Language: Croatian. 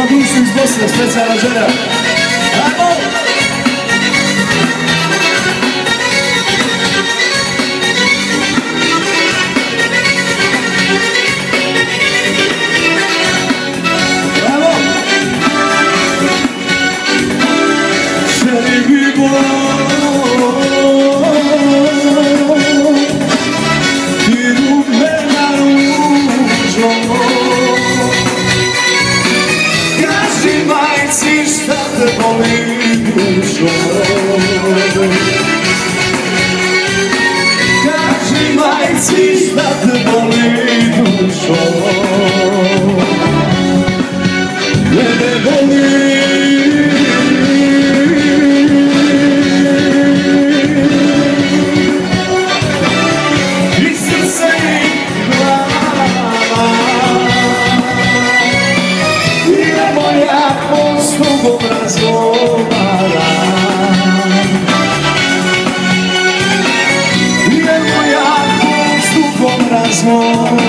za dušu iz Bosne, specijalna želja. Ajmo! Bravo! Sevgimo idu me na ružo. Kaži majci šta te boli dušo. Kaži majci šta te boli dušo. Mene boli. I srce i glava. I moja s tugom razgovara. I moja s tugom razgovara.